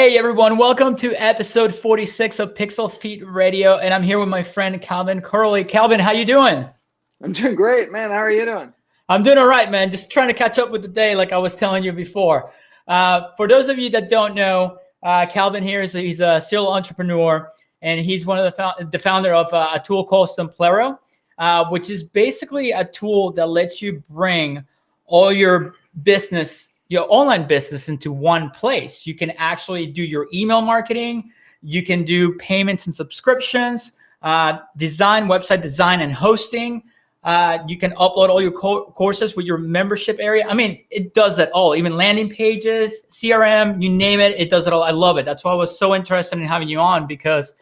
Hey everyone, welcome to episode 46 of PixlFeed Radio, and I'm here with my friend Calvin Correli. Calvin, how you doing? I'm doing great, man. How are you doing? I'm doing all right, man. Just trying to catch up with the day like I was telling you before. For those of you that don't know, Calvin here he's a serial entrepreneur, and he's one of the founder of a tool called Simplero, which is basically a tool that lets you bring all your online business into one place. You can actually do your email marketing. You can do payments and subscriptions, website design and hosting. You can upload all your courses with your membership area. I mean, it does it all, even landing pages, CRM, you name it, it does it all. I love it. That's why I was so interested in having you on, because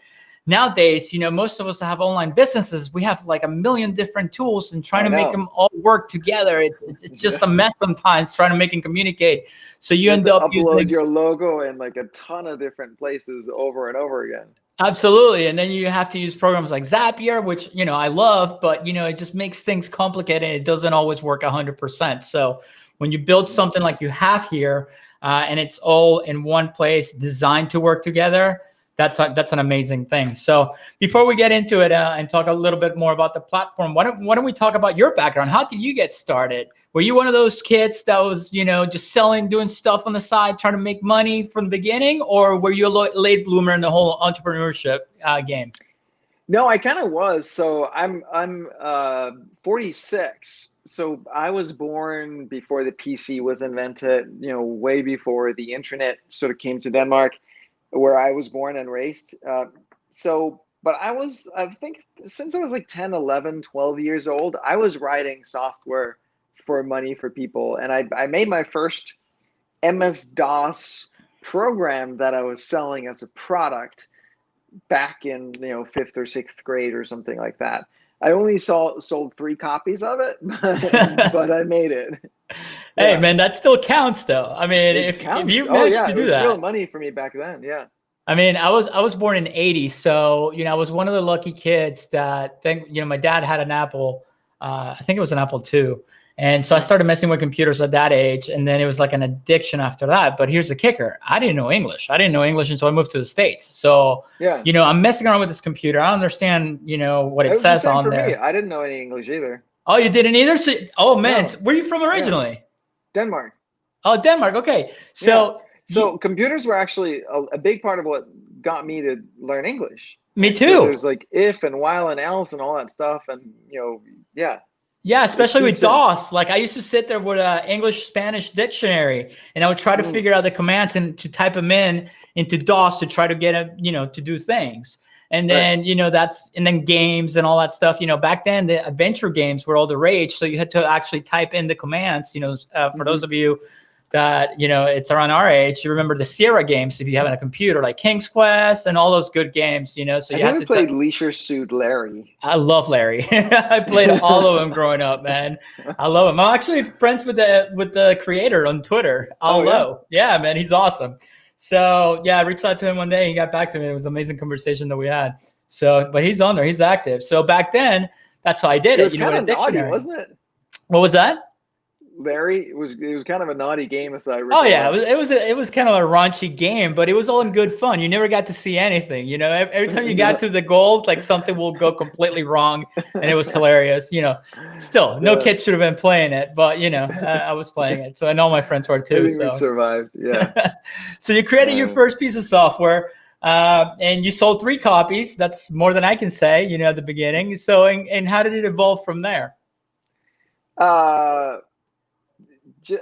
nowadays, most of us have online businesses. We have like a million different tools, and trying to make them all work together. It's just a mess sometimes trying to make them communicate. So you end up upload your logo in like a ton of different places over and over again. Absolutely. And then you have to use programs like Zapier, which, I love, but, it just makes things complicated. And it doesn't always work 100%. So when you build something like you have here, and it's all in one place designed to work together, that's an amazing thing. So before we get into it and talk a little bit more about the platform, why don't we talk about your background? How did you get started? Were you one of those kids that was, just selling, doing stuff on the side, trying to make money from the beginning? Or were you a late bloomer in the whole entrepreneurship game? No, I kind of was. So I'm 46. So I was born before the PC was invented, way before the internet sort of came to Denmark, where I was born and raised. But I think since I was like 10, 11, 12 years old, I was writing software for money for people. And I made my first MS-DOS program that I was selling as a product back in, 5th or 6th grade or something like that. I only sold 3 copies of it, but I made it. Hey, yeah. Man, that still counts, though. I mean, if you managed to do that, it was real money for me back then. Yeah. I mean, I was born in '80, so I was one of the lucky kids that my dad had an Apple. I think it was an Apple II, and so I started messing with computers at that age, and then it was like an addiction after that. But here's the kicker: I didn't know English. I didn't know English until I moved to the States. So yeah, I'm messing around with this computer. I don't understand, what it says on there. Me. I didn't know any English either. Oh, you didn't either? So, man, no. Where are you from originally? Yeah. Denmark. Oh, Denmark. Okay. So, So computers were actually a big part of what got me to learn English. Me too. There's like if and while and else and all that stuff. And, yeah. Yeah, especially with DOS. Like I used to sit there with an English-Spanish dictionary, and I would try to figure out the commands and to type them into DOS to try to get to do things. And then, and then games and all that stuff, back then the adventure games were all the rage. So you had to actually type in the commands, for those of you that, it's around our age, you remember the Sierra games if you have a computer, like King's Quest and all those good games, so you had to played Leisure Suit Larry. I love Larry. I played all of them growing up, man. I love him. I'm actually friends with the creator on Twitter. Yeah, man, he's awesome. So yeah, I reached out to him one day. He got back to me. It was an amazing conversation that we had. So, but he's on there. He's active. So back then, that's how I did it. It was kind of naughty, wasn't it? What was that? Larry, it was kind of a naughty game, as I recall. Oh yeah, it was kind of a raunchy game, but it was all in good fun. You never got to see anything. Every time you got to the gold, like something will go completely wrong, and it was hilarious. Still, no kids should have been playing it, but I was playing it, so I know my friends were too. So we survived, yeah. So you created your first piece of software, and you sold 3 copies. That's more than I can say, at the beginning. So, and how did it evolve from there?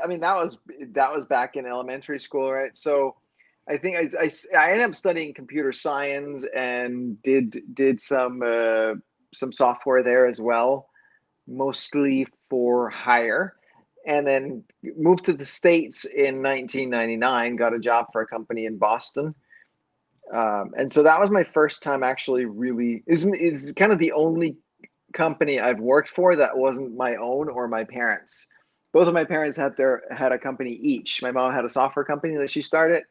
I mean, that was back in elementary school, right? So I think I ended up studying computer science and did some software there as well, mostly for hire, and then moved to the States in 1999, got a job for a company in Boston. And so that was my first time actually really, is kind of the only company I've worked for that wasn't my own or my parents'. Both of my parents had a company each. My mom had a software company that she started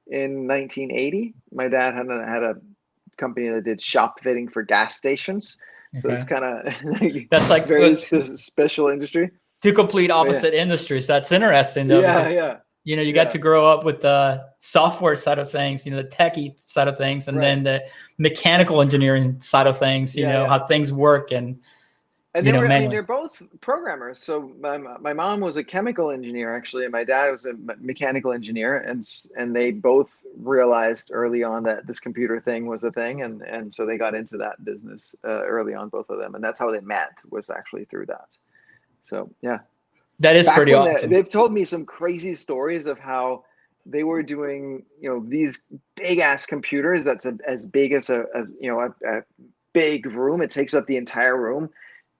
in 1980. My dad had a company that did shop fitting for gas stations. So it's kind of that's like very special industry. 2 complete opposite industries. That's interesting, though. Yeah. You got to grow up with the software side of things, the techie side of things, and then the mechanical engineering side of things, how things work. And they're both programmers. So my mom was a chemical engineer, actually, and my dad was a mechanical engineer. And they both realized early on that this computer thing was a thing. And so they got into that business early on, both of them. And that's how they met, was actually through that. So, yeah. That is pretty awesome. They've told me some crazy stories of how they were doing, these big ass computers that's as big as a big room. It takes up the entire room,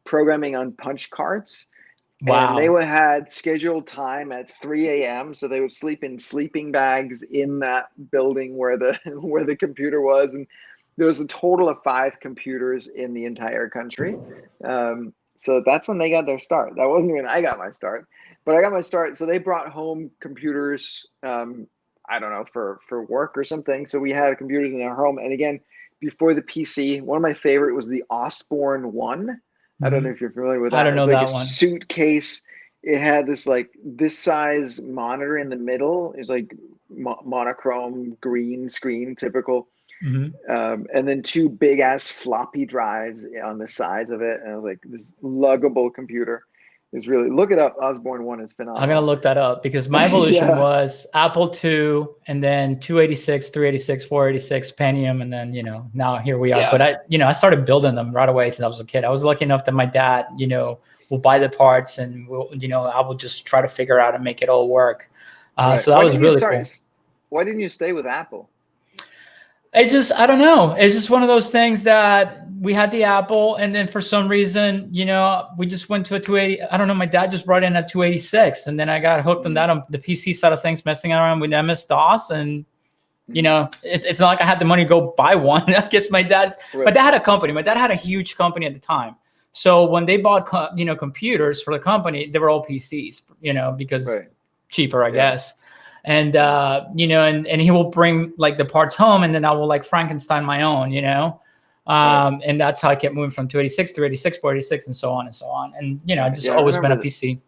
programming on punch cards. Wow. And they had scheduled time at 3 a.m. So they would sleep in sleeping bags in that building where the computer was. And there was a total of 5 computers in the entire country. So that's when they got their start. That wasn't when I got my start, but I got my start. So they brought home computers, I don't know, for work or something. So we had computers in our home. And again, before the PC, one of my favorite was the Osborne 1. I don't know if you're familiar with that. I don't know that one. Suitcase. It had this size monitor in the middle. It's like monochrome green screen, typical. And then 2 big ass floppy drives on the sides of it. And it was like this luggable computer. It's really, look it up. Osborne 1 is phenomenal. I'm going to look that up because my evolution was Apple II and then 286, 386, 486 Pentium. And then, now here we are. Yeah. But I started building them right away since I was a kid. I was lucky enough that my dad, will buy the parts and I will just try to figure out and make it all work. So that was really cool. Why didn't you stay with Apple? I don't know. It's just one of those things that we had the Apple, and then for some reason, we just went to a 280. I don't know. My dad just brought in a 286, and then I got hooked on that on the PC side of things, messing around with MS-DOS, and it's not like I had the money to go buy one. I guess my dad had a company. My dad had a huge company at the time. So when they bought computers for the company, they were all PCs, because cheaper, I guess. And, and he will bring like the parts home, and then I will like Frankenstein my own, and that's how I kept moving from 286 to 386, 486, and so on and so on. And, I just always been a PC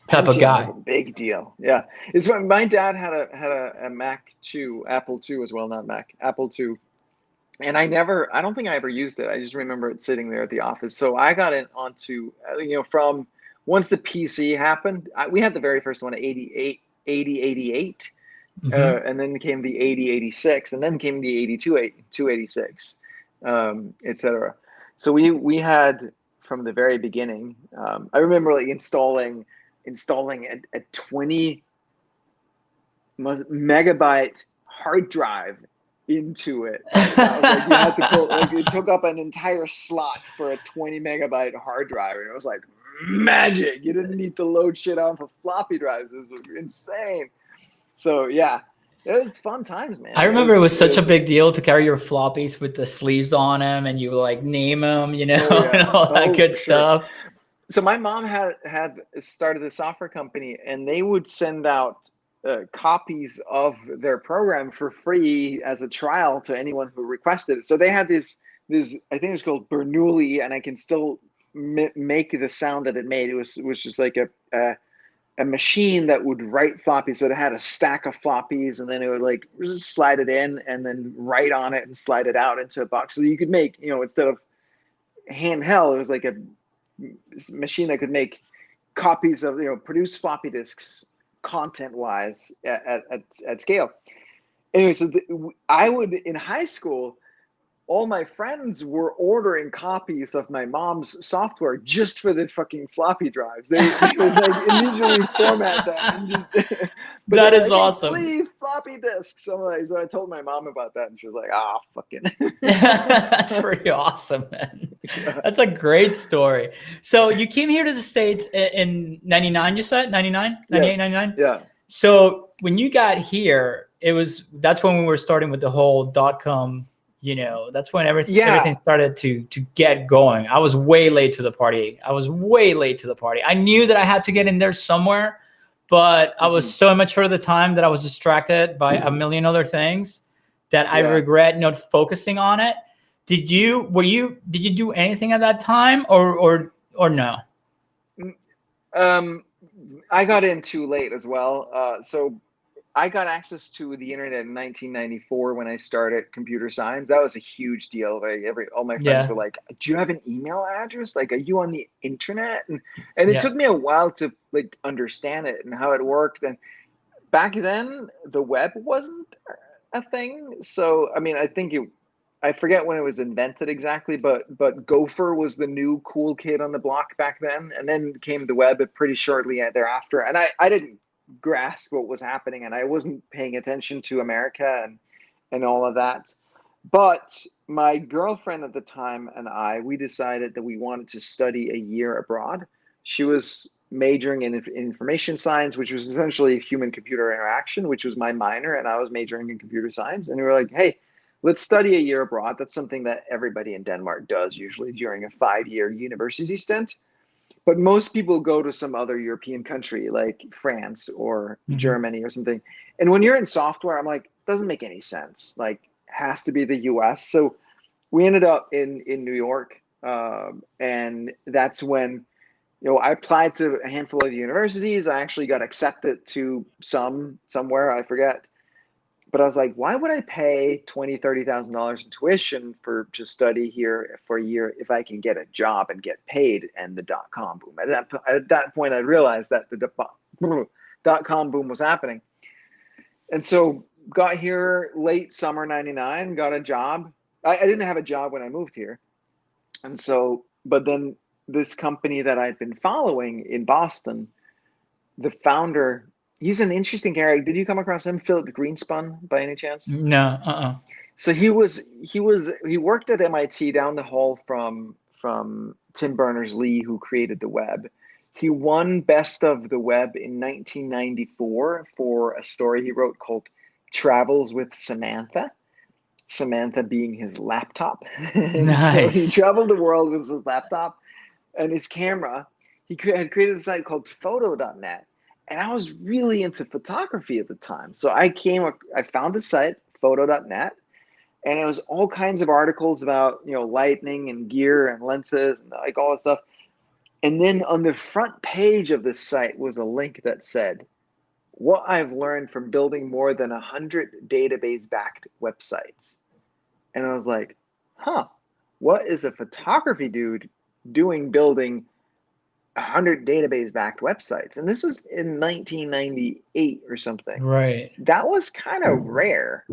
type of guy. Was a big deal. Yeah. It's when my dad had a Mac 2, Apple II as well, not Mac, Apple II. And I don't think I ever used it. I just remember it sitting there at the office. So I got it onto, from once the PC happened, we had the very first one, 8088, and then came the 8086, and then came the 286, etc. So we had from the very beginning. I remember like installing a 20 megabyte hard drive into it. That was like, you had to go, it took up an entire slot for a 20 megabyte hard drive, and it was like magic. You didn't need to load shit off of floppy drives. It was insane. So yeah, it was fun times, man. I remember it was such a big deal to carry your floppies with the sleeves on them, and you like name them, and all that good stuff. So my mom had started a software company, and they would send out copies of their program for free as a trial to anyone who requested it. So they had this I think it was called Bernoulli, and I can still make the sound that it made. It was just like a machine that would write floppies. So it had a stack of floppies, and then it would like just slide it in and then write on it and slide it out into a box. So you could make, instead of handheld, it was like a machine that could make copies of, produce floppy disks content-wise at scale. Anyway, so I would, in high school, all my friends were ordering copies of my mom's software just for the fucking floppy drives. They would like immediately format them and just. That is awesome. Please, floppy disks. So I told my mom about that, and she was like, "Ah, fucking." That's pretty awesome, man. That's a great story. So you came here to the States in 99, you said? 99? 98, yes. 99? Yeah. So when you got here, that's when we were starting with the whole dotcom. That's when everything started to get going. I was way late to the party. I knew that I had to get in there somewhere, but I was so immature at the time that I was distracted by a million other things that I regret not focusing on it. Did you do anything at that time or no? I got in too late as well. So I got access to the internet in 1994 when I started computer science. That was a huge deal. Like all my friends Yeah. were like, "Do you have an email address? Like, are you on the internet?" And it Yeah. took me a while to like understand it and how it worked. And back then, the web wasn't a thing. So I mean, I forget when it was invented exactly, but Gopher was the new cool kid on the block back then, and then came the web pretty shortly thereafter. And I didn't grasp what was happening, and I wasn't paying attention to America and all of that. But my girlfriend at the time and we decided that we wanted to study a year abroad. She was majoring in information science, which was essentially human computer interaction, which was my minor, and I was majoring in computer science. And we were like, hey, let's study a year abroad. That's something that everybody in Denmark does usually during a 5-year university stint. But most people go to some other European country like France or Germany or something. And when you're in software, I'm like, doesn't make any sense. Like, has to be the US. So we ended up in New York. And that's when, I applied to a handful of universities. I actually got accepted to somewhere, I forget. But I was like, why would I pay $20,000-$30,000 in tuition to study here for a year if I can get a job and get paid? And the dot-com boom. At that point, I realized that the dot-com boom was happening. And so got here late summer 99, got a job. I didn't have a job when I moved here. And so, but then this company that I'd been following in Boston, the founder, he's an interesting character. Did you come across him, Philip Greenspun, by any chance? No. So he worked at MIT down the hall from Tim Berners-Lee, who created the web. He won Best of the Web in 1994 for a story he wrote called Travels with Samantha. Samantha being his laptop. And so he Nice. traveled the world with his laptop and his camera. He had created a site called photo.net. And I was really into photography at the time. So I found the site, photo.net, and it was all kinds of articles about, lighting and gear and lenses and like all that stuff. And then on the front page of this site was a link that said, what I've learned from building more than 100 database-backed websites. And I was like, what is a photography dude doing building 100 database-backed websites? And this was in 1998 or something. Right. That was kind of rare.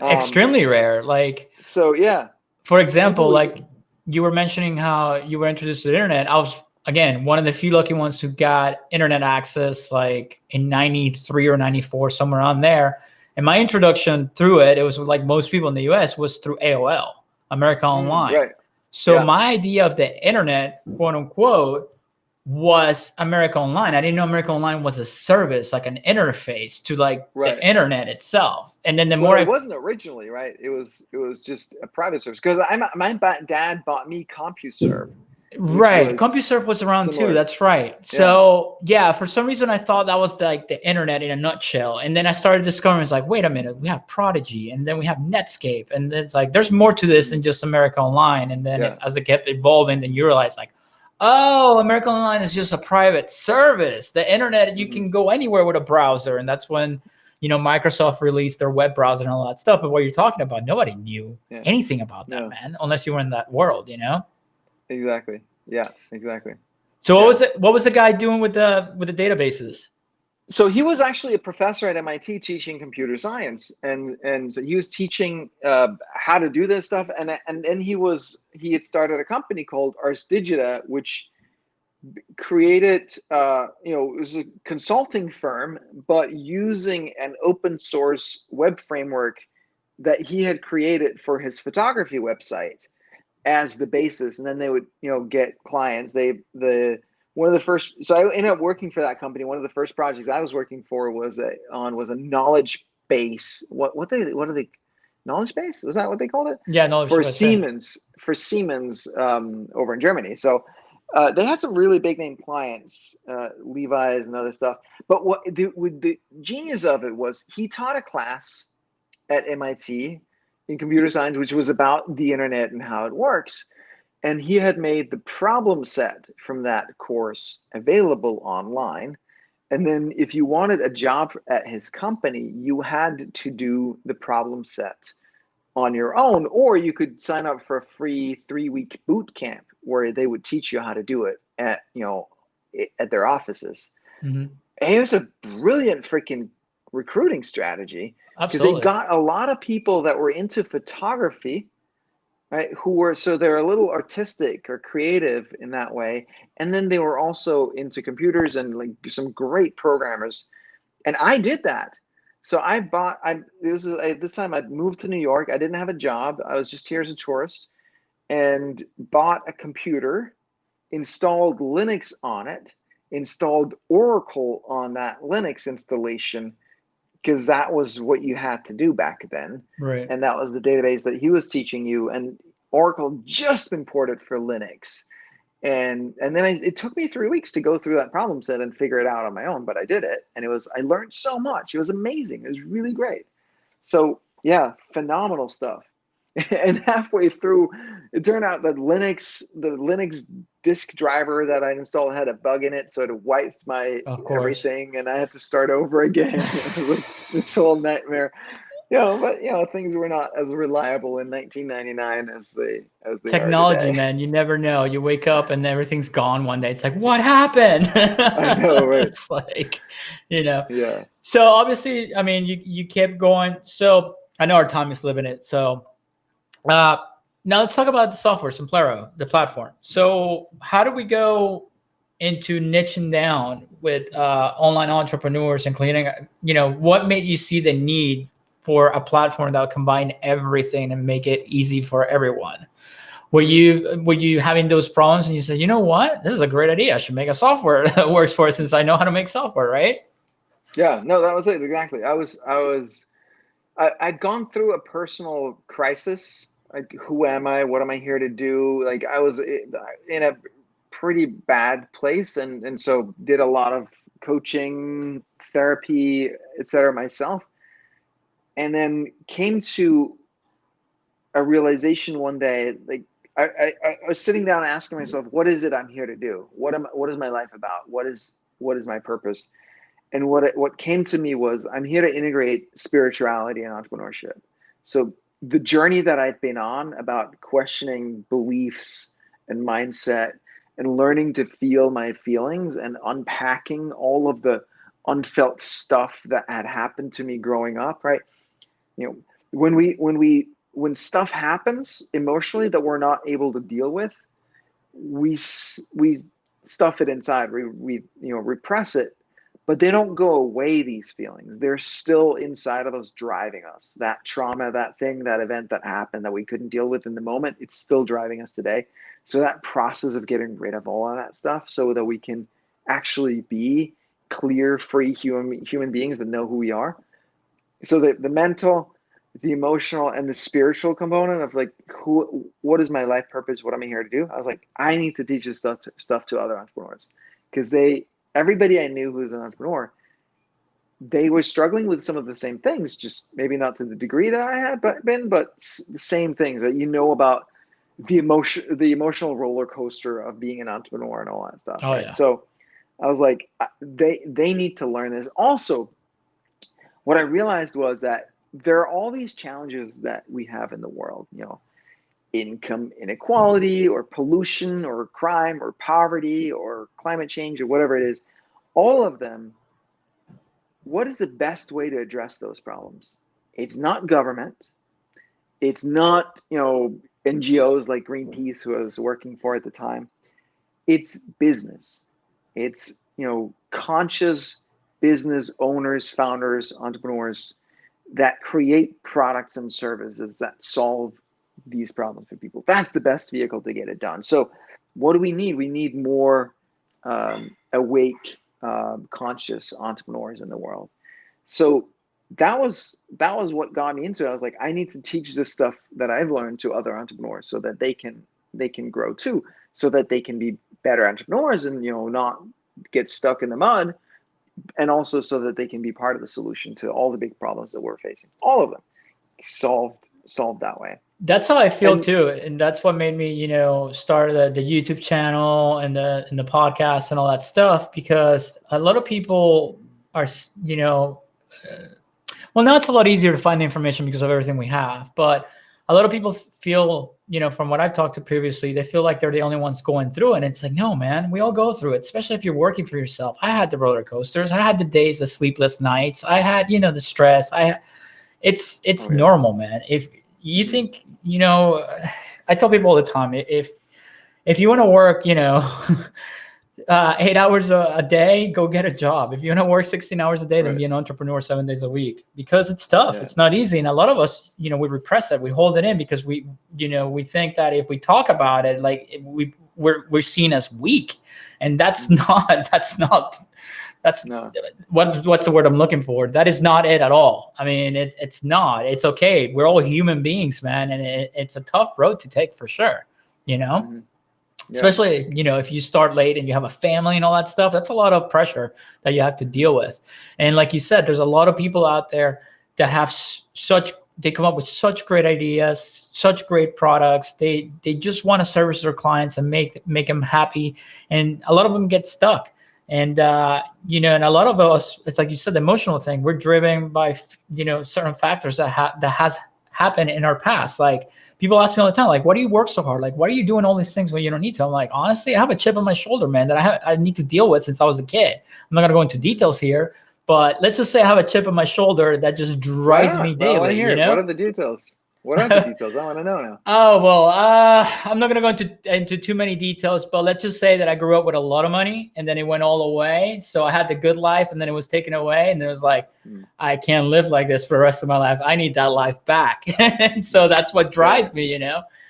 Extremely rare. Like, so yeah. For example, like you were mentioning how you were introduced to the internet. I was, again, one of the few lucky ones who got internet access like in 93 or 94, somewhere on there. And my introduction through it was like most people in the US, was through AOL, America Online. Right. So my idea of the internet, quote unquote, was America Online. I didn't know America Online was a service, like an interface to like the internet itself. And then it wasn't originally, right? It was just a private service, because my dad bought me CompuServe. Right. CompuServe was around too. That's right. So yeah, for some reason I thought that was like the internet in a nutshell. And then I started discovering, it's like, wait a minute, we have Prodigy, and then we have Netscape. And then it's like, there's more to this than just America Online. And then as it kept evolving, then you realize like, oh, America Online is just a private service. The internet, you can go anywhere with a browser. And that's when, Microsoft released their web browser and all that stuff. But what you're talking about, nobody knew anything about that, man, unless you were in that world, Exactly. Yeah, exactly. So what was the guy doing with the databases? So he was actually a professor at MIT teaching computer science, and so he was teaching how to do this stuff, and then he had started a company called Ars Digita, which created it was a consulting firm, but using an open source web framework that he had created for his photography website as the basis, and then they would get clients. One of the first, so I ended up working for that company. One of the first projects I was working for was a knowledge base. What are they? Knowledge base? Was that what they called it? Yeah, knowledge for base. Siemens over in Germany. So they had some really big name clients, Levi's and other stuff. But what the genius of it was, he taught a class at MIT in computer science, which was about the internet and how it works. And he had made the problem set from that course available online. And then if you wanted a job at his company, you had to do the problem set on your own, or you could sign up for a free 3-week boot camp where they would teach you how to do it at, at their offices. Mm-hmm. And it was a brilliant freaking recruiting strategy, because they Absolutely. got a lot of people that were into photography, right? So they're a little artistic or creative in that way. And then they were also into computers and like some great programmers. And I did that. So this time I'd moved to New York. I didn't have a job. I was just here as a tourist, and bought a computer, installed Linux on it, installed Oracle on that Linux installation, because that was what you had to do back then. Right. And that was the database that he was teaching you. And Oracle just been ported for Linux. And then it took me 3 weeks to go through that problem set and figure it out on my own, but I did it. And I learned so much. It was amazing. It was really great. So yeah, phenomenal stuff. And halfway through, it turned out that the Linux disk driver that I installed had a bug in it, so it wiped my everything, and I had to start over again. It was like this whole nightmare. But things were not as reliable in 1999 as they Technology, are today. man, you never know. You wake up and everything's gone one day. It's like, what happened? I know, right? It's like, Yeah. So obviously, I mean, you kept going. So I know our time is limited. So now let's talk about the software, Simplero, the platform. So how do we go into niching down with online entrepreneurs and cleaning? What made you see the need for a platform that would combine everything and make it easy for everyone? Were you having those problems and you said, you know what, this is a great idea. I should make a software that works for it, since I know how to make software, right? Yeah, no, that was it exactly. I'd gone through a personal crisis. Like, who am I? What am I here to do? Like, I was in a pretty bad place, and so did a lot of coaching, therapy, etc. myself, and then came to a realization one day. Like, I was sitting down asking myself, what is it I'm here to do? What is my life about? What is my purpose? And what came to me was, I'm here to integrate spirituality and entrepreneurship. So the journey that I've been on about questioning beliefs and mindset, and learning to feel my feelings and unpacking all of the unfelt stuff that had happened to me growing up, right? When stuff happens emotionally that we're not able to deal with, we stuff it inside. We repress it. But they don't go away, these feelings. They're still inside of us, driving us. That trauma, that thing, that event that happened that we couldn't deal with in the moment, it's still driving us today. So that process of getting rid of all of that stuff, so that we can actually be clear, free human beings that know who we are. So the mental, the emotional, and the spiritual component of like, what is my life purpose? What am I here to do? I was like, I need to teach this stuff to other entrepreneurs, because everybody I knew who was an entrepreneur, they were struggling with some of the same things, just maybe not to the degree that I had but the same things that about the emotional roller coaster of being an entrepreneur and all that stuff. Oh, right? yeah. So I was like, they need to learn this. Also, what I realized was that there are all these challenges that we have in the world, income inequality, or pollution, or crime, or poverty, or climate change, or whatever it is. All of them, what is the best way to address those problems? It's not government. It's not, NGOs like Greenpeace, who I was working for at the time. It's business. It's, conscious business owners, founders, entrepreneurs that create products and services that solve these problems for people. That's the best vehicle to get it done. So what do we need? We need more awake, conscious entrepreneurs in the world. So that was what got me into it. I was like, I need to teach this stuff that I've learned to other entrepreneurs, so that they can grow too, so that they can be better entrepreneurs and not get stuck in the mud, and also so that they can be part of the solution to all the big problems that we're facing. All of them solved that way. That's how I feel too, and that's what made me, start the YouTube channel and the podcast and all that stuff, because a lot of people are, well, now it's a lot easier to find the information because of everything we have, but a lot of people feel, from what I've talked to previously, they feel like they're the only ones going through it. And it's like, no, man, we all go through it, especially if you're working for yourself. I had the roller coasters. I had the days of sleepless nights. I had, the stress. It's normal, man. If you think, I tell people all the time, if you want to work, 8 hours a day, go get a job. If you want to work 16 hours a day, then be an entrepreneur 7 days a week, because it's tough. Yeah. It's not easy. And a lot of us, we repress it. We hold it in because we think that if we talk about it, like we're seen as weak. And that's not what's the word I'm looking for? That is not it at all. I mean, it's not. It's okay. We're all human beings, man. And it's a tough road to take for sure, Mm-hmm. Yeah. Especially, if you start late and you have a family and all that stuff, that's a lot of pressure that you have to deal with. And like you said, there's a lot of people out there that have they come up with such great ideas, such great products. They just want to service their clients and make them happy. And a lot of them get stuck. And, and a lot of us, it's like you said, the emotional thing, we're driven by, certain factors that has happened in our past. Like, people ask me all the time, like, why do you work so hard? Like, why are you doing all these things when you don't need to? I'm like, honestly, I have a chip on my shoulder, man, that I need to deal with since I was a kid. I'm not going to go into details here, but let's just say I have a chip on my shoulder that just drives me daily. What are the details? What are the details? I want to know now. Oh, well, I'm not going to go into too many details, but let's just say that I grew up with a lot of money and then it went all away. So I had the good life and then it was taken away. And then it was like, I can't live like this for the rest of my life. I need that life back. And so that's what drives me,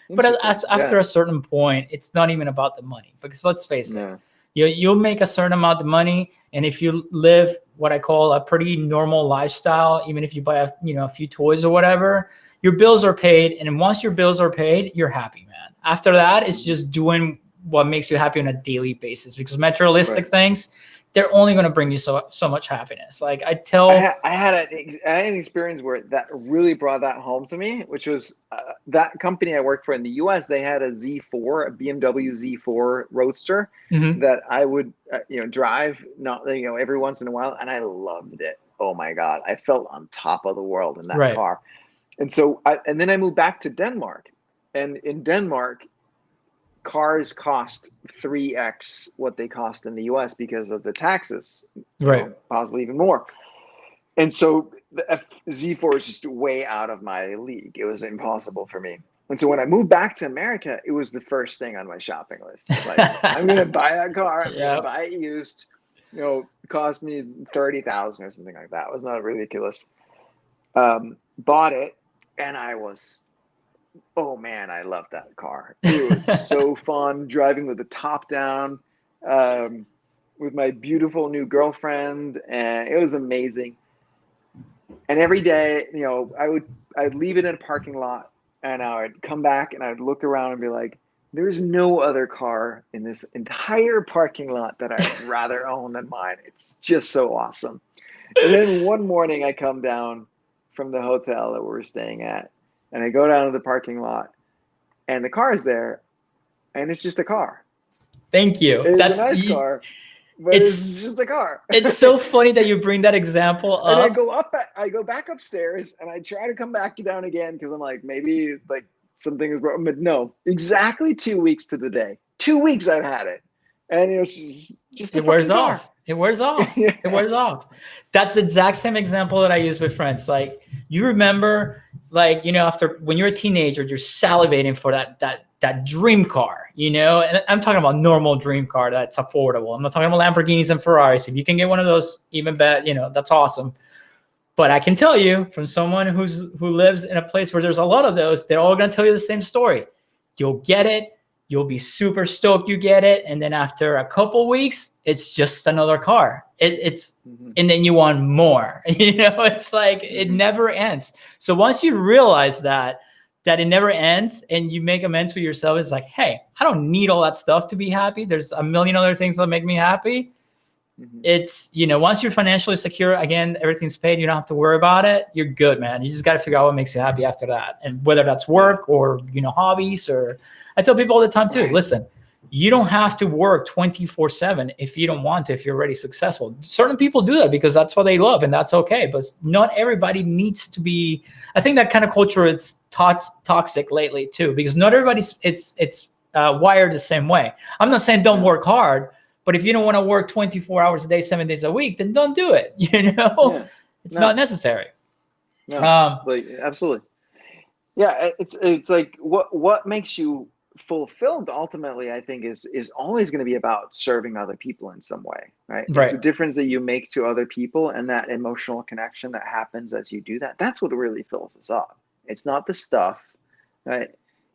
But after a certain point, it's not even about the money, because let's face it, you'll make a certain amount of money. And if you live what I call a pretty normal lifestyle, even if you buy a few toys or whatever, your bills are paid. And once your bills are paid, you're happy, man. After that, it's just doing what makes you happy on a daily basis, because materialistic things, they're only going to bring you so much happiness. Like I had an experience where that really brought that home to me, which was that company I worked for in the US. They had a Z4, a BMW Z4 Roadster that I would drive every once in a while, and I loved it. Oh my God, I felt on top of the world in that car. And so and then I moved back to Denmark, and in Denmark, cars cost 3x what they cost in the US because of the taxes, possibly even more. And so the Z4 is just way out of my league. It was impossible for me. And so when I moved back to America, it was the first thing on my shopping list. Like, I'm going to buy a car, I'm going to buy it used, it cost me $30,000 or something like that. It was not ridiculous. Bought it, and I was, oh man, I loved that car. It was so fun driving with the top down, with my beautiful new girlfriend, and it was amazing. And every day, I'd leave it in a parking lot, and I would come back and I'd look around and be like, there's no other car in this entire parking lot that I'd rather own than mine. It's just so awesome. And then one morning I come down from the hotel that we were staying at, and I go down to the parking lot, and the car is there, and it's just a car. Thank you. That's a nice car, but it's just a car. It's so funny that you bring that example up. And I go back upstairs, and I try to come back down again because I'm like, maybe like something is wrong. But no, exactly 2 weeks to the day. 2 weeks I've had it, and it's just it wears off. It wears off. Yeah. It wears off. That's the exact same example that I use with friends. Like, you remember, like, after when you're a teenager, you're salivating for that dream car, and I'm talking about normal dream car that's affordable. I'm not talking about Lamborghinis and Ferraris. If you can get one of those, even better, that's awesome. But I can tell you, from someone who lives in a place where there's a lot of those, they're all going to tell you the same story. You'll get it. You'll be super stoked you get it. And then after a couple weeks, it's just another car. And then you want more, it's like, it never ends. So once you realize that it never ends, and you make amends with yourself, it's like, hey, I don't need all that stuff to be happy. There's a million other things that make me happy. it's, once you're financially secure, again, everything's paid, you don't have to worry about it. You're good, man. You just got to figure out what makes you happy after that. And whether that's work or, hobbies, or I tell people all the time too, listen, you don't have to work 24/7 if you don't want to, if you're already successful. Certain people do that because that's what they love, and that's okay. But not everybody needs to be. I think that kind of culture is toxic lately too, because not everybody's it's wired the same way. I'm not saying don't work hard, but if you don't want to work 24 hours a day, 7 days a week, then don't do it. It's not necessary. No, absolutely. Yeah, it's like what makes you fulfilled ultimately, I think, is always going to be about serving other people in some way, right? It's the difference that you make to other people and that emotional connection that happens as you do that. That's what really fills us up. It's not the stuff, right?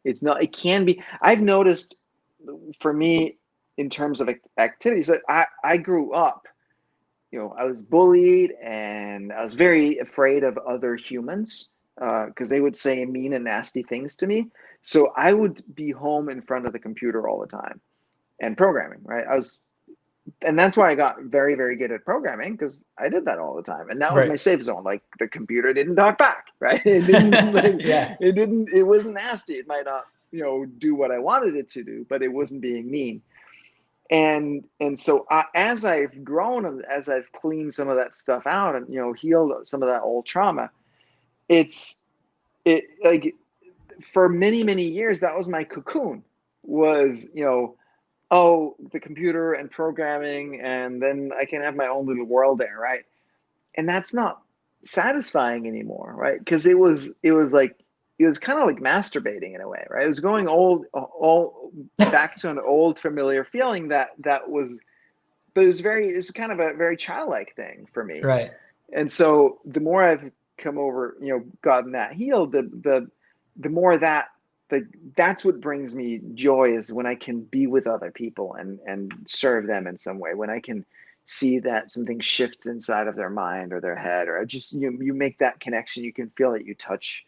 It can be. I've noticed for me in terms of activities that I grew up, I was bullied and I was very afraid of other humans because they would say mean and nasty things to me. So I would be home in front of the computer all the time and programming, right? And that's why I got very, very good at programming, because I did that all the time. And that was my safe zone. Like, the computer didn't talk back, right? It didn't, it wasn't nasty. It might not, do what I wanted it to do, but it wasn't being mean. And so as I've grown and as I've cleaned some of that stuff out and, healed some of that old trauma, like, for many, many years, that was my cocoon, was, the computer and programming, and then I can have my own little world there, right? And that's not satisfying anymore, right? Because it was kind of like masturbating in a way, right? It was going all back to an old familiar feeling but it was kind of a very childlike thing for me. Right. And so the more I've come over, gotten that healed, the more that's what brings me joy, is when I can be with other people and serve them in some way, when I can see that something shifts inside of their mind or their head, or just you make that connection, you can feel that you touch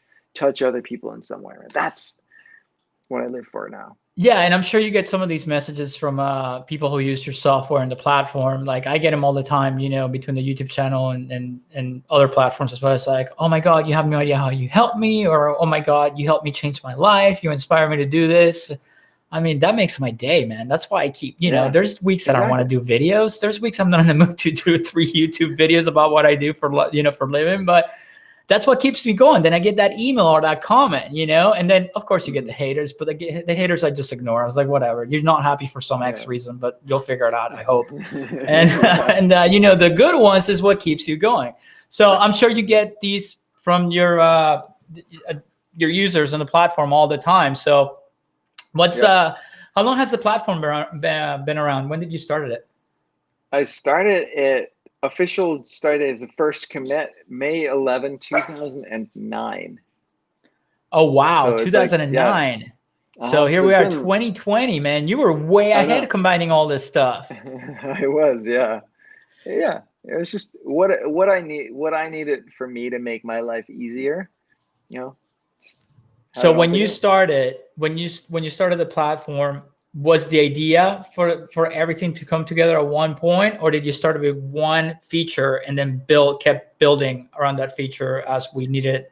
other people in some way. Right? That's what I live for now. Yeah, and I'm sure you get some of these messages from people who use your software and the platform. Like, I get them all the time, between the YouTube channel and other platforms as well. It's like, oh my God, you have no idea how you helped me, or oh my God, you helped me change my life. You inspire me to do this. I mean, that makes my day, man. That's why I keep, there's weeks that I want to do videos. There's weeks I'm not in the mood to do 3 YouTube videos about what I do for living, but that's what keeps me going. Then I get that email or that comment, and then of course you get the haters, but the haters I just ignore. I was like, whatever, you're not happy for some X reason, but you'll figure it out, I hope. And the good ones is what keeps you going. So I'm sure you get these from your users on the platform all the time. So how long has the platform been around? When did you start it? I started it. Official start date is the first commit, May 11, 2009. Oh, wow. So 2009. So here we are, 2020, man. You were way ahead combining all this stuff. I was, yeah. Yeah. It was just what I needed for me to make my life easier, So when you started the platform, was the idea for everything to come together at one point, or did you start with one feature and then kept building around that feature as we needed,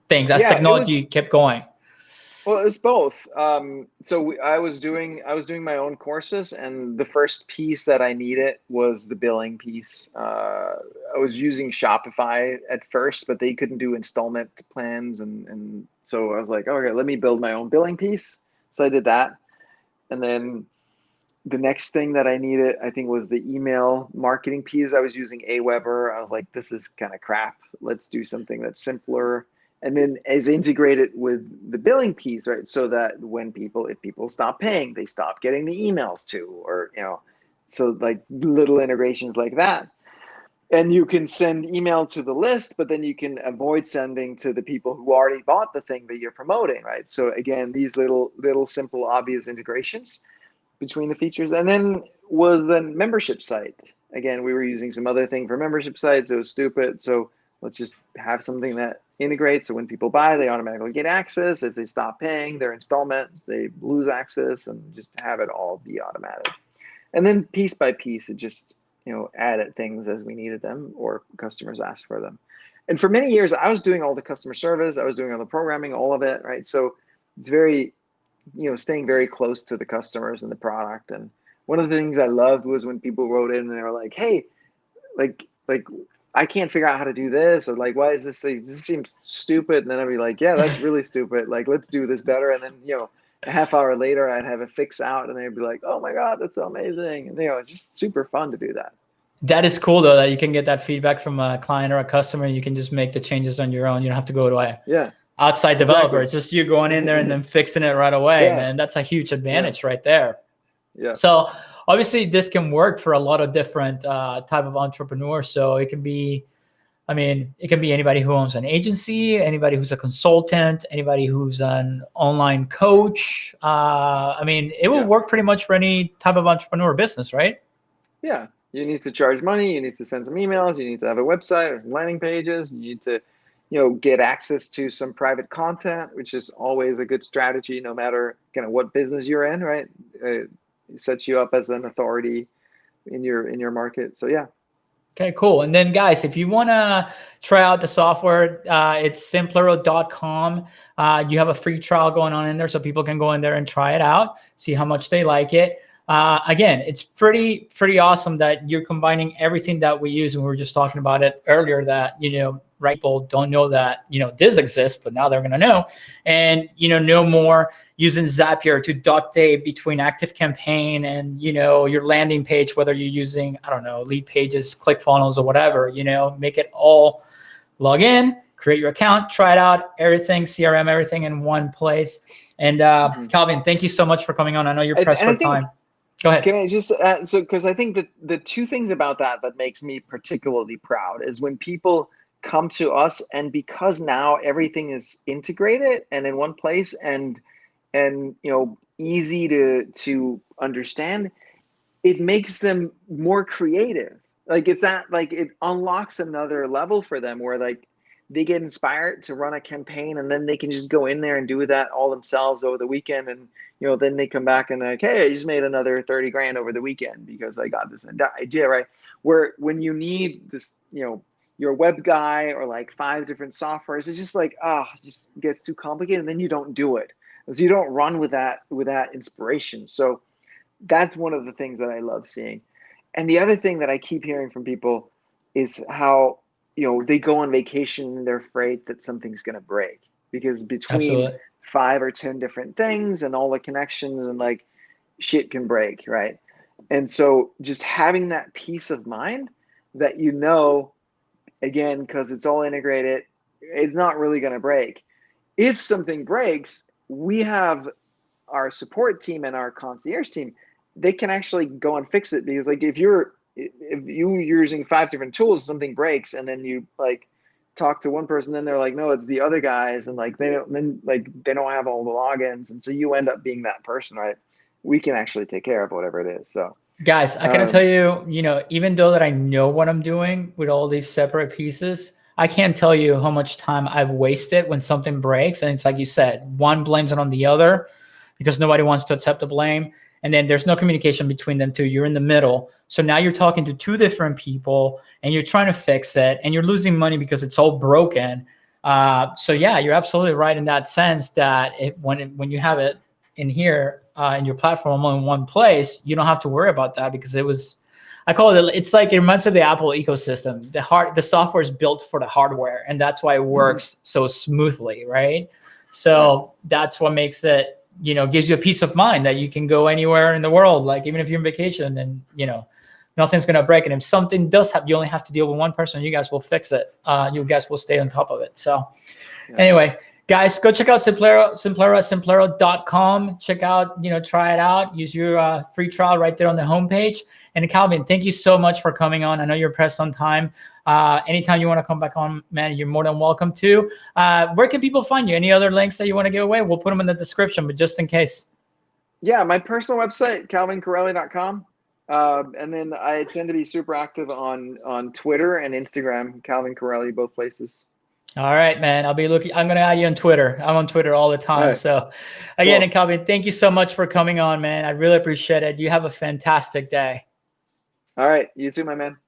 things, as technology kept going? Well, it was both. So I was doing my own courses, and the first piece that I needed was the billing piece. I was using Shopify at first, but they couldn't do installment plans, and so I was like, okay, let me build my own billing piece. So I did that. And then the next thing that I needed, I think, was the email marketing piece. I was using Aweber. I was like, this is kind of crap. Let's do something that's simpler. And then as integrated with the billing piece, right? So that if people stop paying, they stop getting the emails too, or, so like little integrations like that. And you can send email to the list, but then you can avoid sending to the people who already bought the thing that you're promoting, right? So again, these little simple, obvious integrations between the features. And then was the membership site. Again, we were using some other thing for membership sites. It was stupid. So let's just have something that integrates. So when people buy, they automatically get access. If they stop paying their installments, they lose access, and just have it all be automatic. And then piece by piece, it just added things as we needed them or customers asked for them. And for many years, I was doing all the customer service, I was doing all the programming, all of it, right? So it's very, staying very close to the customers and the product. And one of the things I loved was when people wrote in and they were like, hey, like I can't figure out how to do this, or like, why is this? This seems stupid. And then I'd be like, yeah, that's really stupid. Like, let's do this better. And then, a half hour later, I'd have a fix out, and they'd be like, oh my God, that's so amazing. And, it's just super fun to do that. That is cool though, that you can get that feedback from a client or a customer. You can just make the changes on your own. You don't have to go to a outside developer. Exactly. It's just you going in there and then fixing it right away, man. That's a huge advantage right there. Yeah. So obviously this can work for a lot of different type of entrepreneurs. So it can be, it can be anybody who owns an agency, anybody who's a consultant, anybody who's an online coach. It will work pretty much for any type of entrepreneur business, right? Yeah. You need to charge money. You need to send some emails. You need to have a website or landing pages. You need to, get access to some private content, which is always a good strategy, no matter kind of what business you're in, right? It sets you up as an authority in your market. So yeah. Okay, cool. And then guys, if you want to try out the software, it's Simplero.com. You have a free trial going on in there, so people can go in there and try it out, see how much they like it. Again, it's pretty awesome that you're combining everything that we use. And we were just talking about it earlier that, people don't know that, this exists, but now they're going to know. And, no more using Zapier to duct tape between ActiveCampaign and, your landing page, whether you're using, Lead Pages, ClickFunnels or whatever, make it all log in, create your account, try it out, everything, CRM, everything in one place. And Calvin, thank you so much for coming on. I know you're pressed for time. Go ahead. Can I just because I think that the two things about that makes me particularly proud is when people come to us, and because now everything is integrated and in one place and easy to understand, it makes them more creative. Like it's that, like it unlocks another level for them where like they get inspired to run a campaign, and then they can just go in there and do that all themselves over the weekend. And, then they come back and like, hey, I just made another 30 grand over the weekend because I got this idea, right? Where when you need this, your web guy or like 5 different softwares, it's just like, it just gets too complicated, and then you don't do it. So you don't run with that inspiration. So that's one of the things that I love seeing. And the other thing that I keep hearing from people is how, they go on vacation and they're afraid that something's going to break, because between 5 or 10 different things and all the connections and like shit can break, right? And so just having that peace of mind that, again, because it's all integrated, it's not really going to break. If something breaks, we have our support team and our concierge team. They can actually go and fix it, because like if you're using 5 different tools, something breaks, and then you like talk to one person, then they're like, no, it's the other guys, and like they don't have all the logins, and so you end up being that person, right? We can actually take care of whatever it is. So guys, I gotta tell you, even though that I know what I'm doing with all these separate pieces, I can't tell you how much time I've wasted when something breaks. And it's like you said, one blames it on the other because nobody wants to accept the blame. And then there's no communication between them two. You're in the middle. So now you're talking to 2 different people and you're trying to fix it, and you're losing money because it's all broken. So yeah, you're absolutely right in that sense that when you have it in here in your platform all in one place, you don't have to worry about that, because I call it's like, it reminds me of the Apple ecosystem. The software is built for the hardware, and that's why it works so smoothly, right? So that's what makes it, gives you a peace of mind that you can go anywhere in the world, like even if you're on vacation and, nothing's going to break. And if something does happen, you only have to deal with one person. You guys will fix it. You guys will stay on top of it. So anyway, guys, go check out Simplero at Simplero.com. Check out, try it out. Use your free trial right there on the homepage. And Calvin, thank you so much for coming on. I know you're pressed on time. Anytime you want to come back on, man, you're more than welcome to. Where can people find you? Any other links that you want to give away? We'll put them in the description, but just in case. Yeah, my personal website, calvincorreli.com. And then I tend to be super active on Twitter and Instagram, Calvin Correli, both places. All right, man. I'll be looking. I'm going to add you on Twitter. I'm on Twitter all the time. All right. So again, and Calvin, thank you so much for coming on, man. I really appreciate it. You have a fantastic day. All right. You too, my man.